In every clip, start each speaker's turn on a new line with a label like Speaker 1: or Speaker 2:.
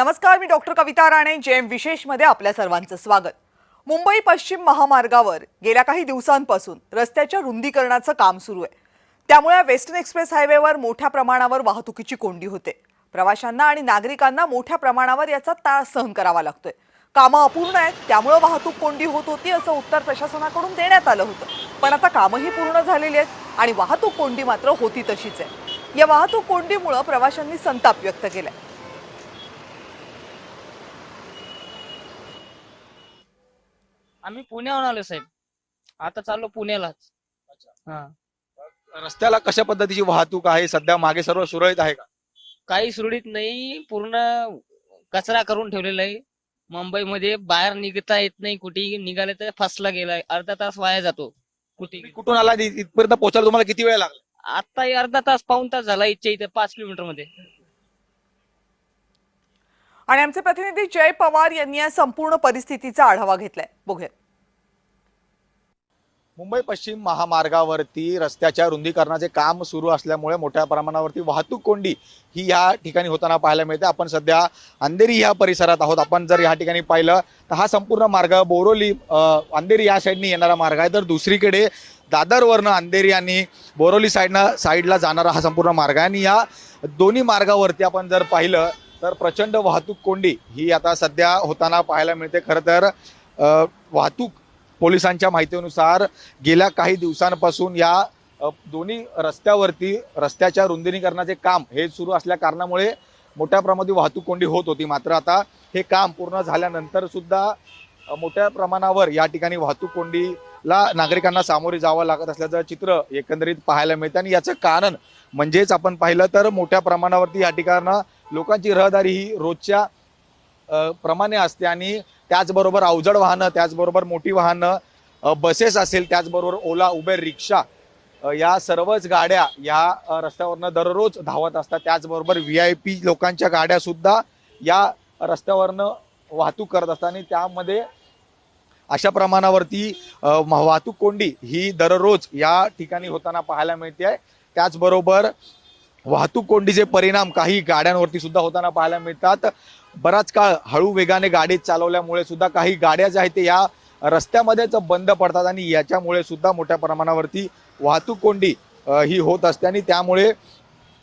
Speaker 1: नमस्कार, मी डॉक्टर कविता राणे. जेएम विशेष मध्ये आपल्या सर्वांचं स्वागत. मुंबई पश्चिम महामार्गावर गेल्या काही दिवसांपासून रस्त्याच्या रुंदीकरणाचं काम सुरू आहे. त्यामुळे वेस्टर्न एक्सप्रेस हायवेवर मोठ्या प्रमाणावर वाहतुकीची कोंडी होते. प्रवाशांना आणि नागरिकांना मोठ्या प्रमाणावर याचा त्रास सहन करावा लागतोय. कामं अपूर्ण आहेत, त्यामुळे वाहतूक कोंडी होत होती असं उत्तर प्रशासनाकडून देण्यात आलं होतं. पण आता कामही पूर्ण झालेली आहेत आणि वाहतूक कोंडी मात्र होती तशीच आहे. या वाहतूक कोंडीमुळे प्रवाशांनी संताप व्यक्त केलाय.
Speaker 2: आम्ही पुण्याहून आलो साहेब. आता चाललो पुण्यालाच. हा,
Speaker 3: रस्त्याला कशा पद्धतीची वाहतूक आहे सध्या? मागे सर्व सुरळीत आहे का?
Speaker 2: काही सुरळीत नाही. पूर्ण कचरा करून ठेवलेला आहे. मुंबईमध्ये बाहेर निघता येत नाही. कुठे निघाले तर फसला गेलाय. अर्धा तास वाया जातो. कुठे
Speaker 3: कुठून आला इथपर्यंत पोहोचायला तुम्हाला किती वेळ लागला?
Speaker 2: आता अर्धा तास पाऊण तास झाला. इच्छा इथे 5 किलोमीटर मध्ये.
Speaker 1: आणि आमचे प्रतिनिधी जय पवार यांनी या संपूर्ण परिस्थितीचा आढावा घेतलाय. बघूया.
Speaker 3: मुंबई पश्चिम महामार्गावरती रस्त्याच्या रुंदीकरणाचे काम सुरू असल्यामुळे मोठ्या प्रमाणावरती वाहतूक कोंडी ही या ठिकाणी होताना पाहायला मिळते. आपण सध्या अंधेरी या परिसरात आहोत. आपण जर या ठिकाणी पाहिलं तर हा संपूर्ण मार्ग बोरोली अंधेरी या साईडने येणारा मार्ग आहे, तर दुसरीकडे दादरवरनं अंधेरी आणि बोरोली साईडला जाणारा हा संपूर्ण मार्ग आहे. आणि या दोन्ही मार्गावरती आपण जर पाहिलं तर प्रचंड वाहतूक कोंडी ही आता सध्या होताना पाहायला मिळते. खरं तर वाहतूक पोलिसांच्या माहितीनुसार गेल्या काही दिवसांपासून या दोन्ही रस्त्यावरती रस्त्याच्या रुंदीकरणाचे काम हे सुरू असल्या कारणामुळे मोठ्या प्रमाणात वाहतूक कोंडी होत होती. मात्र आता हे काम पूर्ण झाल्यानंतर सुद्धा मोठ्या प्रमाणावर या ठिकाणी वाहतूक कोंडीला नागरिकांना सामोरे जावं लागत असल्याचं चित्र एकंदरीत पाहायला मिळतं. आणि याचं कारण म्हणजेच आपण पाहिलं तर मोठ्या प्रमाणावरती या ठिकाणं लोकांची रहदारी ही रोजच्या प्रमाणे असते आणि त्याचबरोबर अवजड वाहनं, त्याचबरोबर मोठी वाहनं, बसेस असेल, त्याचबरोबर ओला, उबेर, रिक्षा या सर्वच गाड्या या रस्त्यावरनं दररोज धावत असतात. त्याचबरोबर VIP लोकांच्या गाड्या सुद्धा या रस्त्यावरनं वाहतूक करत असतात आणि त्यामध्ये अशा प्रमाणावरती वाहतूक कोंडी ही दररोज या ठिकाणी होताना पाहायला मिळते आहे. त्याचबरोबर वाहतूक कोंडीचे परिणाम काही गाड्यांवरती सुद्धा होताना पाहायला मिळतात. बराच काळ हळू वेगाने गाडी चालवल्यामुळे सुद्धा काही गाड्या ज्या आहेत ते या रस्त्यामध्येच बंद पडतात आणि याच्यामुळे सुद्धा मोठ्या प्रमाणावरती वाहतूक कोंडी ही होत असते. आणि त्यामुळे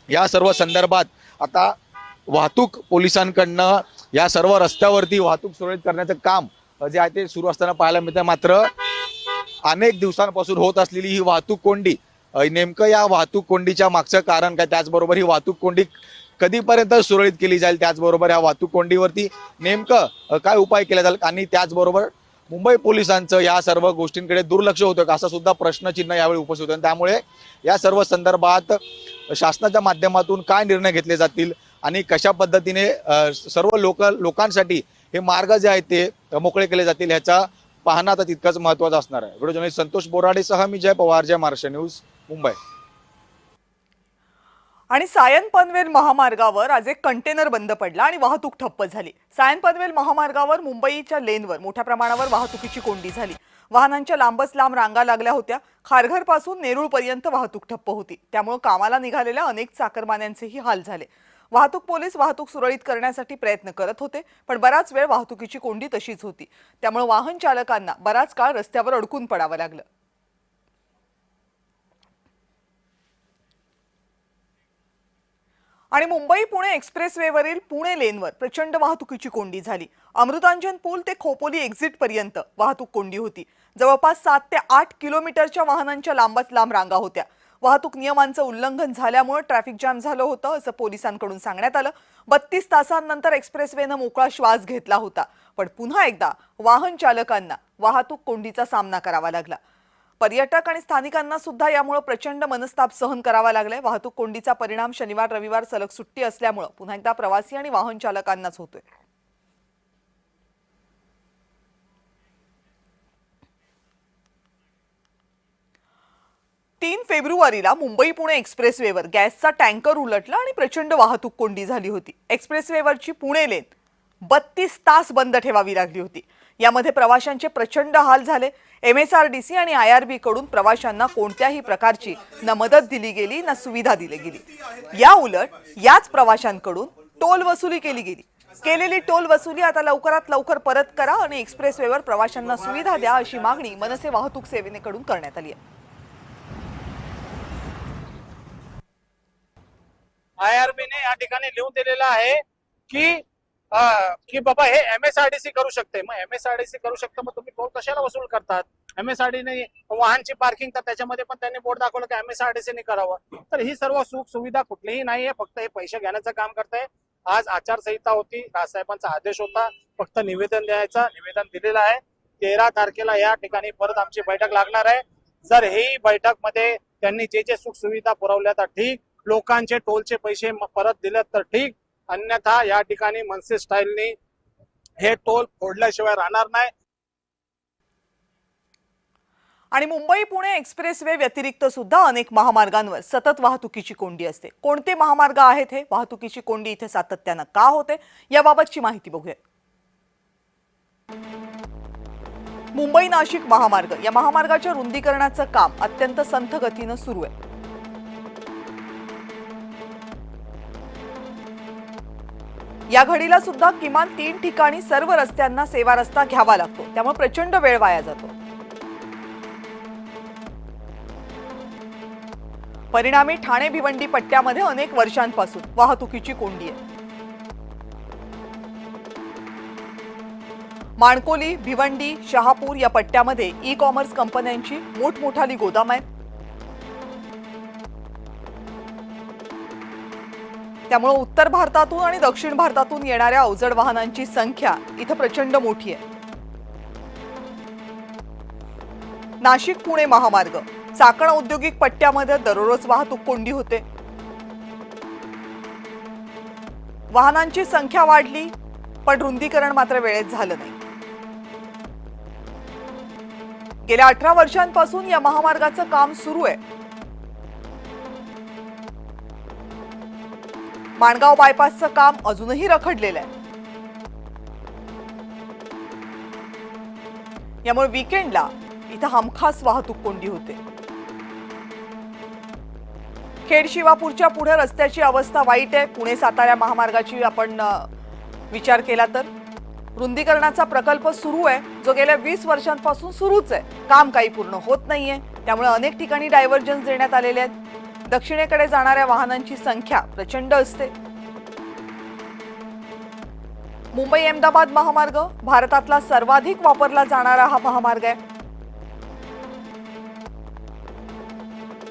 Speaker 3: या सर्व संदर्भात आता वाहतूक पोलिसांकडनं या सर्व रस्त्यावरती वाहतूक सुरळीत करण्याचं काम जे आहे ते सुरू असताना पाहायला मिळतं. मात्र अनेक दिवसांपासून होत असलेली ही वाहतूक कोंडी, नेमकं या वाहतूक कोंडीच्या मागचं कारण काय, त्याचबरोबर ही वाहतूक कोंडी कधीपर्यंत सुरळीत केली जाईल, त्याचबरोबर या वाहतूक कोंडीवरती नेमकं काय उपाय केला जाईल आणि त्याचबरोबर मुंबई पोलिसांचं या सर्व गोष्टींकडे दुर्लक्ष होतं का, असा सुद्धा प्रश्नचिन्ह यावेळी उपस्थित होतं. त्यामुळे या सर्व संदर्भात शासनाच्या माध्यमातून काय निर्णय घेतले जातील आणि कशा पद्धतीने सर्व लोकांसाठी हे मार्ग जे आहेत ते मोकळे केले जातील ह्याचा पाहणं आता तितकंच महत्त्वाचं असणार आहे. व्हिडिओ जर्नलिस्ट संतोष बोराडेसह मी जय पवार, जय महाराष्ट्र न्यूज, मुंबई.
Speaker 1: आणि सायन पनवेल महामार्गावर आज एक कंटेनर बंद पडला आणि वाहतूक ठप्प झाली. सायन पनवेल महामार्गावर मुंबईच्या लेनवर मोठ्या प्रमाणावर वाहतुकीची कोंडी झाली. वाहनांच्या लांबच लांब रांगा लागल्या होत्या. खारघर पासून नेरूळ पर्यंत वाहतूक ठप्प होती. त्यामुळे कामाला निघालेल्या अनेक चाकरमान्यांचेही हाल झाले. वाहतूक पोलीस वाहतूक सुरळीत करण्यासाठी प्रयत्न करत होते, पण बराच वेळ वाहतुकीची कोंडी तशीच होती. त्यामुळे वाहन चालकांना बराच काळ रस्त्यावर अडकून पडावं लागलं. आणि मुंबई पुणे एक्सप्रेसवेवरील पुणे लेनवर प्रचंड वाहतुकीची कोंडी झाली. अमृतांजन पूल ते खोपोली एक्झिट पर्यंत वाहतूक कोंडी होती. जवळपास 7 ते 8 किलोमीटरच्या वाहनांच्या लांबच लांब रांगा होत्या. वाहतूक नियमांचं उल्लंघन झाल्यामुळे ट्रॅफिक जॅम झालं होतं असं पोलिसांकडून सांगण्यात आलं. 32 तासांनंतर एक्सप्रेसवेनं मोकळा श्वास घेतला होता, पण पुन्हा एकदा वाहन चालकांना वाहतूक कोंडीचा सामना करावा लागला. पर्यटक आणि स्थानिकांना सुद्धा यामुळे प्रचंड मनस्ताप सहन करावा लागलाय. वाहतूक कोंडीचा परिणाम शनिवार रविवार सलग सुट्टी असल्यामुळे पुन्हा एकदा प्रवासी आणि वाहन चालकांनाच होतोय. 3 फेब्रुवारीला मुंबई पुणे एक्सप्रेसवेवर गॅसचा टँकर उलटला आणि प्रचंड वाहतूक कोंडी झाली होती. एक्सप्रेसवेवरची पुणे लेन 32 तास बंद ठेवावी लागली होती. यामध्ये प्रवाशांचे प्रचंड हाल झाले. MSRDC आणि IRB कडून प्रवाशांना कोणत्याही प्रकारची न मदत दिली गेली ना सुविधा दिली गेली. या उलट याच प्रवाशांकडून टोल वसुली केली गेली. केलेली टोल वसुली आता लवकरात लवकर परत करा आणि एक्सप्रेसवेवर प्रवाशांना सुविधा द्या अशी मागणी मनसे वाहतूक सेवेकडून करण्यात आली आहे.
Speaker 4: IRB ने या ठिकाणी लिहून दिलेलं आहे की बाबा हे MSRDC करू शकते. मग MSRDC करू शकतं, मग तुम्ही टोल कशाला वसूल करतात? MSRDC ने वाहनची पार्किंग, तर त्याच्यामध्ये पण त्यांनी बोर्ड दाखवलं की MSRDC ने करावं. तर ही सर्व सुख सुविधा कुठलीही नाहीये, फक्त हे पैसे घेण्याचं काम करताय. आज आचारसंहिता होती, राजसाहेबांचा आदेश होता, फक्त निवेदन द्यायचं. निवेदन दिलेलं आहे. 13 तारखेला या ठिकाणी परत आमची बैठक लागणार आहे. जर ही बैठक मध्ये त्यांनी जे सुख सुविधा पुरवल्या तर ठीक, लोकांचे टोलचे पैसे परत दिले तर ठीक, अन्यथा या ठिकाणी मनसे स्टाईलनी हे टोल फोडल्याशिवाय राहणार नाही.
Speaker 1: आणि मुंबई पुणे एक्सप्रेसवे व्यतिरिक्त सुद्धा अनेक महामार्गांवर सतत वाहतुकीची कोंडी असते. कोणते महामार्ग आहेत हे? वाहतुकीची कोंडी इथे सातत्यानं का होते, याबाबतची माहिती बघूया. मुंबई नाशिक महामार्ग, या महामार्गाच्या रुंदीकरणाचं काम अत्यंत संथ गतीनं सुरू आहे. या घडीला सुद्धा किमान 3 ठिकाणी सर्व रस्त्यांना सेवा रस्ता घ्यावा लागतो, त्यामुळे प्रचंड वेळ वाया जातो. परिणामी ठाणे भिवंडी पट्ट्यामध्ये अनेक वर्षांपासून वाहतुकीची कोंडी आहे. माणकोली, भिवंडी, शहापूर या पट्ट्यामध्ये ई-कॉमर्स कंपन्यांची मोठमोठाली गोदाम आहेत. त्यामुळे उत्तर भारतातून आणि दक्षिण भारतातून येणाऱ्या अवजड वाहनांची संख्या इथं प्रचंड मोठी आहे. नाशिक पुणे महामार्ग, चाकण औद्योगिक पट्ट्यामध्ये दररोज वाहतूक कोंडी होते. वाहनांची संख्या वाढली, पण रुंदीकरण मात्र वेळेत झालं नाही. गेल्या 18 वर्षांपासून या महामार्गाचं काम सुरू आहे. माणगाव बायपासचं काम अजूनही रखडलेलं आहे. यामुळे वीकेंडला इथं हमखास वाहतूक कोंडी होते. खेड शिवापूरच्या पुढे रस्त्याची अवस्था वाईट आहे. पुणे सातारा महामार्गाची आपण विचार केला तर रुंदीकरणाचा प्रकल्प सुरू आहे, जो गेल्या 20 वर्षांपासून सुरूच आहे. काम काही पूर्ण होत नाहीये, त्यामुळे अनेक ठिकाणी डायव्हर्जन्स देण्यात आलेले आहेत. दक्षिणेकडे जाणाऱ्या वाहनांची संख्या प्रचंड असते. मुंबई अहमदाबाद महामार्ग भारतातला सर्वाधिक वापरला जाणारा हा महामार्ग आहे.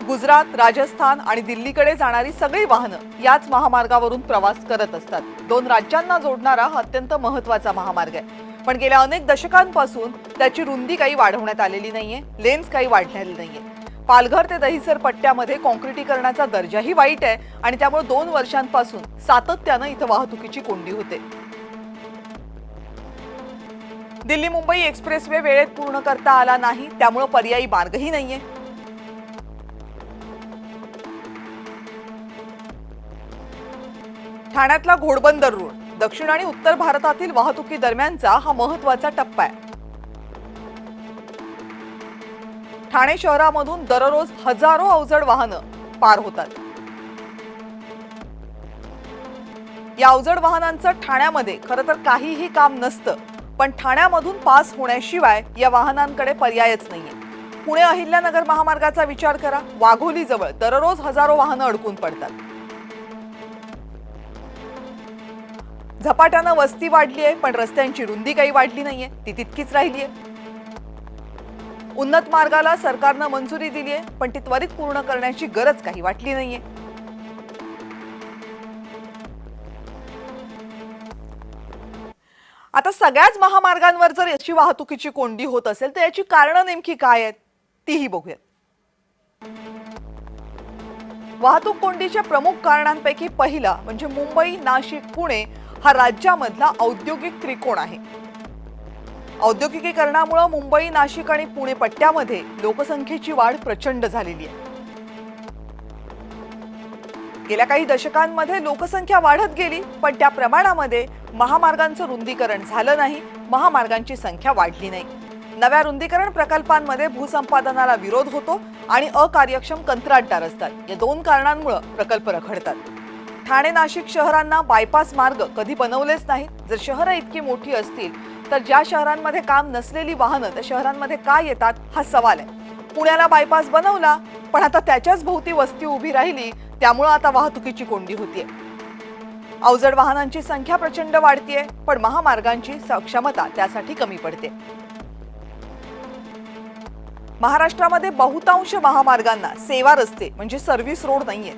Speaker 1: गुजरात, राजस्थान आणि दिल्लीकडे जाणारी सगळी वाहनं याच महामार्गावरून प्रवास करत असतात. 2 राज्यांना जोडणारा हा अत्यंत महत्त्वाचा महामार्ग आहे. पण गेल्या अनेक दशकांपासून त्याची रुंदी काही वाढवण्यात आलेली नाहीये, लेन्स काही वाढलेले नाहीये. पालघर ते दहिसर पट्ट्यामध्ये कॉन्क्रिटीकरणाचा दर्जाही वाईट आहे आणि त्यामुळे 2 वर्षांपासून सातत्यानं इथं वाहतुकीची कोंडी होते. दिल्ली मुंबई एक्सप्रेसवे वेळेत पूर्ण करता आला नाही, त्यामुळे पर्यायी मार्गही नाहीये. ठाण्यातला घोडबंदर रोड दक्षिण आणि उत्तर भारतातील वाहतुकी दरम्यानचा हा महत्त्वाचा टप्पा आहे. ठाणे शहरामधून दररोज हजारो अवजड वाहनं पार होतात. या अवजड वाहनांचं ठाण्यामध्ये खरं तर काहीही काम नसतं, पण ठाण्यामधून पास होण्याशिवाय या वाहनांकडे पर्यायच नाहीये. पुणे अहिल्यानगर महामार्गाचा विचार करा. वाघोलीजवळ दररोज हजारो वाहनं अडकून पडतात. झपाट्यानं वस्ती वाढली आहे, पण रस्त्यांची रुंदी काही वाढली नाहीये, ती तितकीच राहिली आहे. उन्नत मार्गाला सरकारनं मंजुरी दिली आहे, पण ती त्वरित पूर्ण करण्याची गरज काही वाटली नाहीये. आता सगळ्याच महामार्गांवर जर अशी वाहतुकीची कोंडी होत असेल तर याची कारणं नेमकी काय आहेत तीही बघूयात. वाहतूक कोंडीच्या प्रमुख कारणांपैकी पहिला म्हणजे मुंबई, नाशिक, पुणे हा राज्यामधला औद्योगिक त्रिकोण आहे. औद्योगिकीकरणामुळे मुंबई, नाशिक आणि पुणे पट्ट्यामध्ये लोकसंख्येची वाढ प्रचंड झालेली आहे. गेल्या काही दशकांमध्ये लोकसंख्या वाढत गेली, पण त्या प्रमाणामध्ये महामार्गांचं रुंदीकरण झालं नाही, महामार्गांची संख्या वाढली नाही. नव्या रुंदीकरण प्रकल्पांमध्ये भूसंपादनाला विरोध होतो आणि अकार्यक्षम कंत्राटदार असतात. या 2 कारणांमुळे प्रकल्प रखडतात. ठाणे नाशिक शहरांना बायपास मार्ग कधी बनवलेच नाहीत। जर शहरं इतकी मोठी असतील तर ज्या शहरांमध्ये काम नसलेली वाहनं त्या शहरांमध्ये का येतात हा सवाल आहे। पुण्याला बायपास बनवला पण आता त्याच्याच भोवती वस्ती उभी राहिली, त्यामुळे आता वाहतुकीची कोंडी होतीये। अवजड वाहनांची संख्या प्रचंड वाढतीये पण महामार्गांची क्षमता त्यासाठी कमी पडते। महाराष्ट्रामध्ये बहुतांश महामार्गांना सेवा रस्ते म्हणजे सर्व्हिस रोड नाहीये,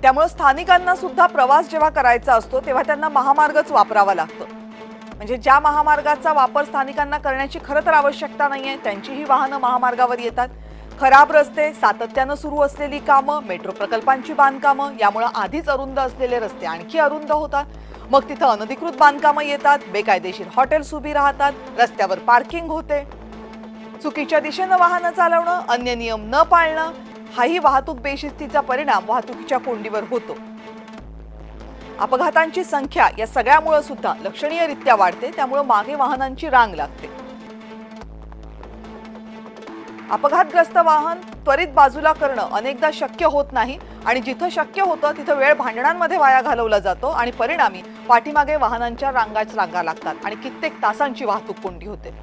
Speaker 1: त्यामुळे स्थानिकांना सुद्धा प्रवास जेव्हा करायचा असतो तेव्हा त्यांना महामार्गच वापरावा लागतो। म्हणजे ज्या महामार्गाचा वापर स्थानिकांना करण्याची खरं तर आवश्यकता नाहीये त्यांचीही वाहनं महामार्गावर येतात। खराब रस्ते, सातत्यानं सुरू असलेली कामं, मेट्रो प्रकल्पांची बांधकामं यामुळे आधीच अरुंद असलेले रस्ते आणखी अरुंद होतात। मग तिथं अनधिकृत बांधकामं येतात, बेकायदेशीर हॉटेल्स उभी राहतात, रस्त्यावर पार्किंग होते, चुकीच्या दिशेनं वाहनं चालवणं, अन्य नियम न पाळणं हाही वाहतूक बेशिस्तीचा परिणाम वाहतुकीच्या कोंडीवर होतो। अपघातांची संख्या या सगळ्यामुळे सुद्धा लक्षणीयरित्या वाढते, त्यामुळे मागे वाहनांची रांग लागते। अपघातग्रस्त वाहन त्वरित बाजूला करणं अनेकदा शक्य होत नाही आणि जिथं शक्य होतं तिथं वेळ भांडणांमध्ये वाया घालवला जातो आणि परिणामी पाठीमागे वाहनांच्या रांगाच लागतात आणि कित्येक तासांची वाहतूक कोंडी होते।